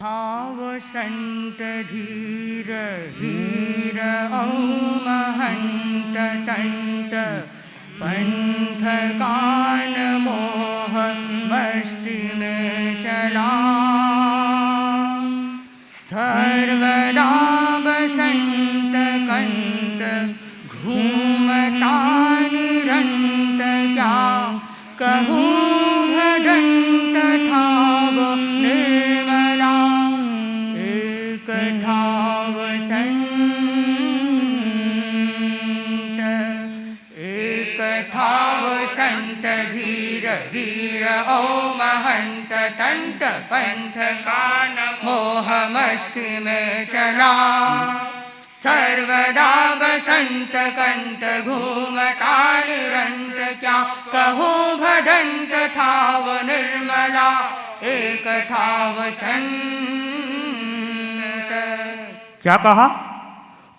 भाव संत धीर वीर औ महंत तंत पंथ कान मोह मस्ती में चला सर्वदा बसंत कंत घूमता निरंत क्या कहूँ भदंत था वो निर्मला एक था वसंत एक था वसंत धीर वीर औ महंत तंत पंथ कान मोह मस्ती में चला सर्वदा बसंत कंत घूमता निरंत क्या कहो भदंत था वो निर्मला एक था वसंत। क्या कहा?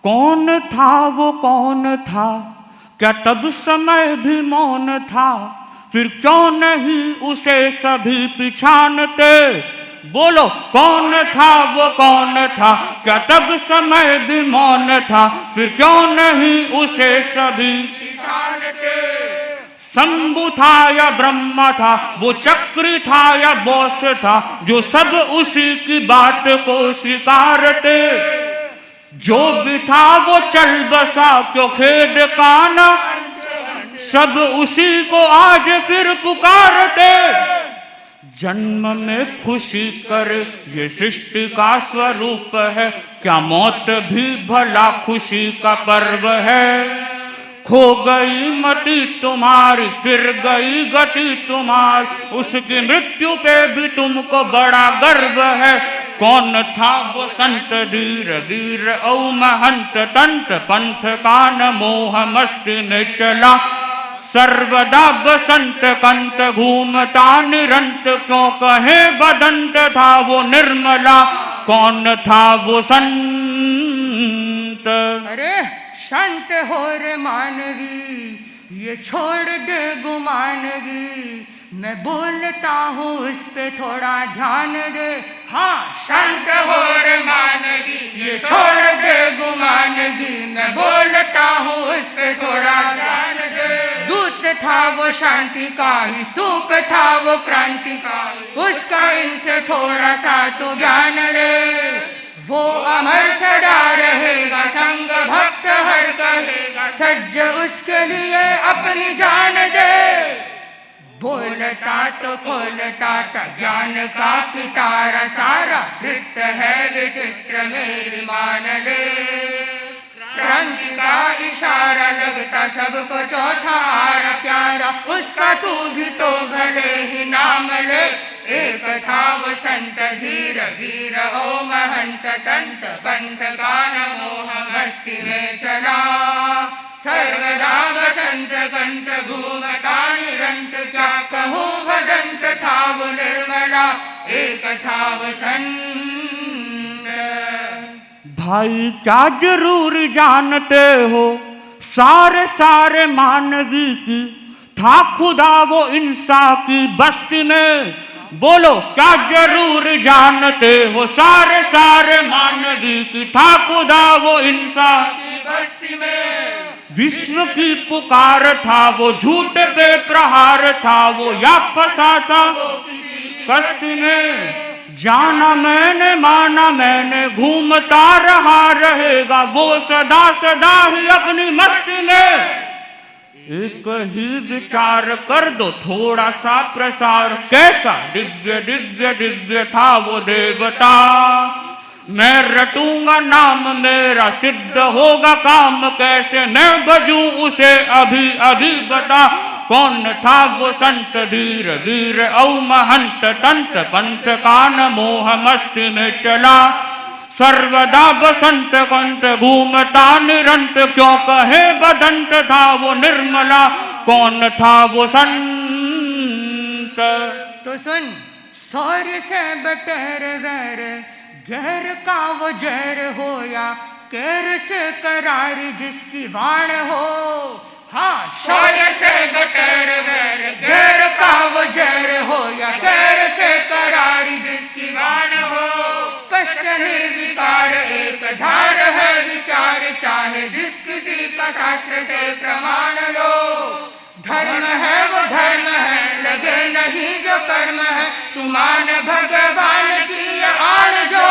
कौन था वो कौन था? क्या तब समय भी मौन था? फिर क्यों नहीं उसे सभी पिछानते? बोलो कौन था वो कौन था? क्या तब समय भी मौन था? फिर क्यों नहीं उसे सभी पिछानते? शंभु था या ब्रह्मा था, वो चक्र था या बोस था, जो सब उसी की बात को स्वीकारते। जो भी था वो चल बसा क्यों खेद काना, सब उसी को आज फिर पुकारते। जन्म में खुशी कर ये सृष्टि का स्वरूप है, क्या मौत भी भला खुशी का पर्व है। खो गई मति तुम्हारी फिर गई गति तुम्हारी, उसकी मृत्यु पे भी तुमको बड़ा गर्व है। कौन था वो संत धीर वीर औ महंत तंत पंथ कान मोह मस्ती ने चला सर्वदा बसंत कंत घूमता निरंत क्यों कहे बदंत था वो निर्मला कौन था वो संत। अरे संत हो रे मानवी ये छोड़ दे गुमानगी, मैं बोलता हूँ उस पे थोड़ा ध्यान दे। हाँ संत हो रे मानवी ये छोड़ दे गुमानगी, मैं बोलता हूँ उस पे थोड़ा ध्यान दे। दूत था वो शांति का ही स्तूप था वो क्रांति का, उसका इनसे थोड़ा सा तो ज्ञान ले। वो अमर सदा रहेगा संग भक्त हर कहेगा, सज्ज उसके लिए अपनी जान दे। बोलता तो खोलता था ज्ञान का कितारा सारा, नृत्य है विचित्र मेरी मान ले। क्रांति का इशारा लगता सबको चौथा आरा प्यारा, उसका तू भी तो भले ही नाम ले। एक था वो संत धीर वीर ओ महंत तंत पंथ कान मोह मस्ती में चला सर्वदा बसंत कंठ घूमता निरंत क्या कहूँ भदंत था वो निर्मला एक था वो संत। भाई क्या जरूर जानते हो सारे सारे मानवी की था खुदा वो इंसान की बस्ती में। बोलो क्या जरूर जानते हो सारे सारे मानवी की था खुदा वो इंसान की बस्ती में। विश्व की पुकार था वो झूठ पे प्रहार था वो या फंसा था कस्ती में। जाना मैंने माना मैंने घूमता रहा रहेगा वो सदा सदा ही अपनी मस्ती में। एक ही विचार कर दो थोड़ा सा प्रसार, कैसा दिव्य दिव्य दिव्य था वो देवता। मैं रटूंगा नाम मेरा सिद्ध होगा काम, कैसे मैं बजूं उसे अभी अभी बता। कौन था वो संत धीर वीर औ महंत तंत पंथ कान मोह मस्ती में चला सर्वदा बसंत कंठ घूमता निरंत क्यों कहे बदंत था वो निर्मला कौन था वो संत। तो सुन सौर्य से बटर वैर गहर का वो जहर हो या कैर से करारी जिसकी वाण हो। हाँ शौर्य से बटर वैर गहर का वो जहर हो या कैर से करारी जिसकी वाण हो। निर्विकार एक धार है विचार, चाहे जिस किसी का शास्त्र से प्रमाण लो। धर्म है वो धर्म है, लगे नहीं जो कर्म है, तू मान भगवान की आड़ जो।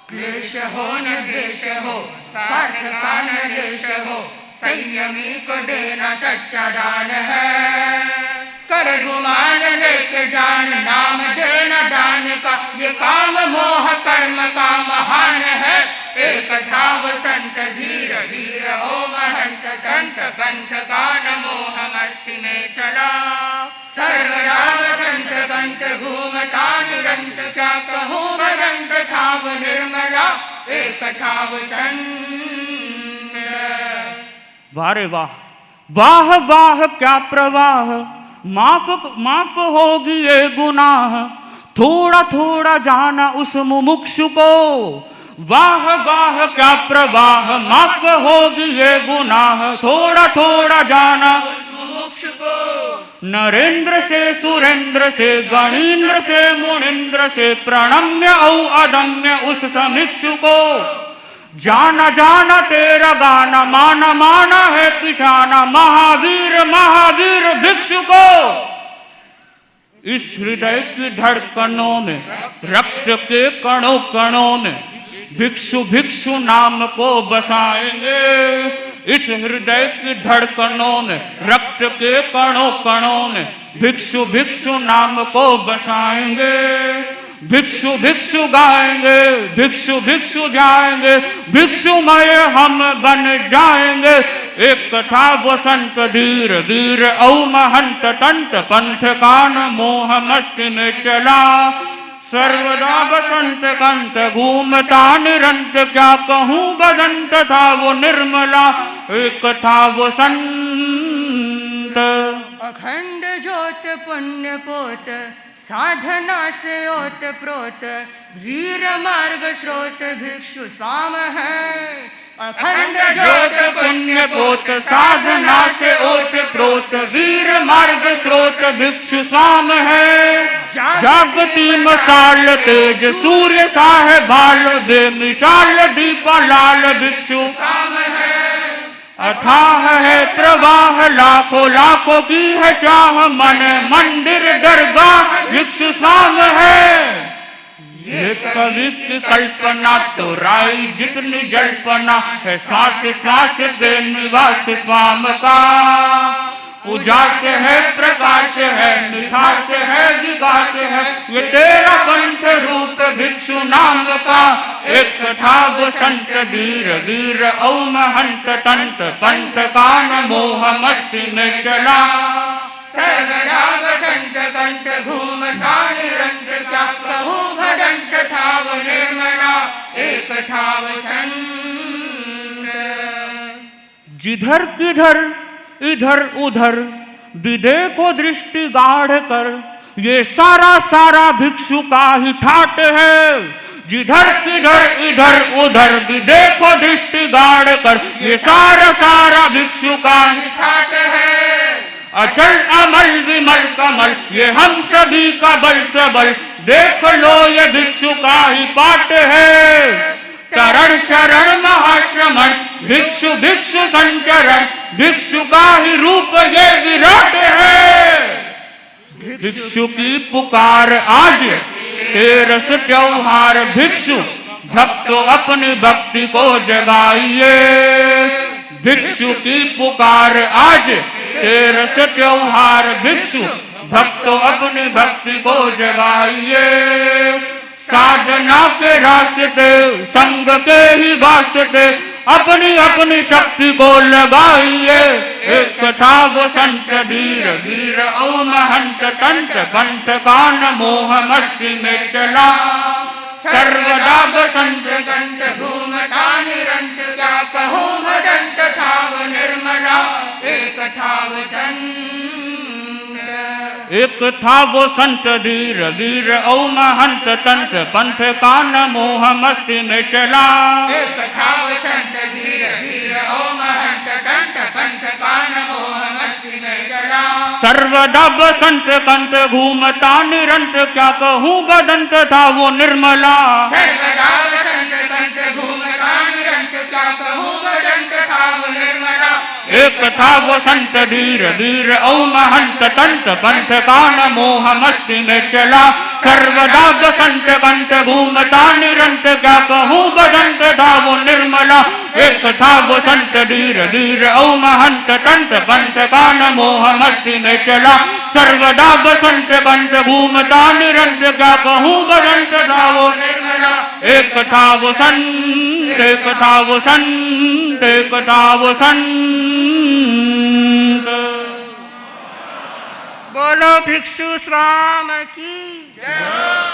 क्लेश हो न द्वेष हो, स्वार्थ का न लेश हो, संयमी को देना सच्चा दान है। कर गुमान लेके जान, नाम देना दान का, ये काम मोह कर्म का महान है। एक था वो संत धीर वीर ओ महंत, दंत पंथ का न मोह मस्ती में चला। सर्वदा संत कंत घूमता निरंत, क्या कहूँ भदंत था वो निर्मला, एक था वो संत। वाह रे वाह, वाह वाह क्या प्रवाह, माफ होगी ये गुनाह, थोड़ा थोड़ा जाना उस मुमुक्षु को। वाह वाह क्या प्रवाह, माफ होगी ये गुनाह, थोड़ा थोड़ा जाना उस मुमुक्षु को। नरेंद्र से सुरेंद्र से गणेंद्र से मुनिंद्र से प्रणम्य औ अदम्य उस समिक्षु को। जाना जाना तेरा गाना, माना माना है पिछाना, महावीर महावीर भिक्षु को। इस हृदय की धड़कनों में, रक्त के कणों कणों में भिक्षु भिक्षु नाम को बसाएंगे। इस हृदय की धड़कनों में, रक्त के कणों कणों में भिक्षु भिक्षु नाम को बसाएंगे। भिक्षु भिक्षु गाएंगे, भिक्षु भिक्षु जाएंगे, भिक्षुमय हम बन जाएंगे। एक था वो संत धीर वीर औ महंत, तंत पंथ का न मोह मस्ती में चला। सर्वदा बसंत कंत घूमता निरंत, क्या कहूँ बदंत था वो निर्मला, एक था वो संत। अखंड ज्योत पुण्य पोत, साधना से ओत प्रोत, वीर मार्ग स्रोत भिक्षु साम है। अखंड ज्योत पुण्य पोत, साधना से ओत प्रोत, वीर मार्ग स्रोत भिक्षु साम है। जागती मशाल तेज सूर्य साहे भाल, बेमिसाल दीपा लाल भिक्षु साम है। अथाह है प्रवाह लाखों लाखों की है चाह, मन मंदिर दरगाह भिक्षु साम है। ये कवि की कल्पना तो राई जितनी जल्पना है, श्वास श्वास बेनिवास स्वाम का। उजास है प्रकाश है, मिठास है विकास है, ये तेरा पंथ रूप भिक्षु नाम का। एक था वो संत धीर वीर औ महंत, तंत पंथ का न मोह मस्ती में चला। सर्वदा संत कंठ घूमता निरंत, क्या कहूँ भदंत था वो निर्मला, एक था वो संत। जिधर किधर इधर उधर विदे को दृष्टि गाढ़ कर, ये सारा सारा भिक्षु का ही ठाट है। जिधर किधर इधर उधर विदे को दृष्टि गाढ़ कर, ये सारा सारा भिक्षु का ही ठाट है। अचल अमल विमल कमल, ये हम सभी का बल सबल, देख लो ये भिक्षु का ही पाठ है। चरण शरण महाश्रमण, भिक्षु भिक्षु संचरण, भिक्षु का ही रूप ये विराट है। भिक्षु की पुकार आज तेरस त्योहार, भिक्षु भक्तों अपनी भक्ति को जगाइए। भिक्षु की पुकार आज तेरस त्योहार, भिक्षु भक्तों अपनी भक्ति को जगाइए। साधना के रास्ते संग के ही वास्ते अपनी अपनी शक्ति को लगाइए। एक था वो संत धीर वीर औ महंत, तंत पंथ का न मोह मस्ती में चला। सर्वदा बसंत कंठ घूमता निरंत, क्या कहूँ भदंत था वो निर्मला, एक था वो संत। एक था वो संत धीर वीर औ महंत, तंत पंथ का न मोह मस्ती में चला। एक था वो संत धीर वीर औ महंत, तंत पंथ का न मोह मस्ती में चला। सर्वदा बसंत कंठ घूमता निरंत, क्या कहूँ बदंत था वो निर्मला। सर्वदा एक था वो संत धीर धीर औ महंत तंत पंथ का न मोह मस्ती में चला सर्वदा बसंत कंठ घूमता निरंत क्या कहूँ बसंत था वो निर्मला एक था वो संत धीर धीर औ महंत तंत पंथ का न मोह मस्ती में चला सर्वदा बसंत कंठ घूमता निरंत क्या कहूँ बसंत था वो निर्मला एक था वो संत एक था वो संत एक था वो संत। बोलो भिक्षु स्वामी की जय।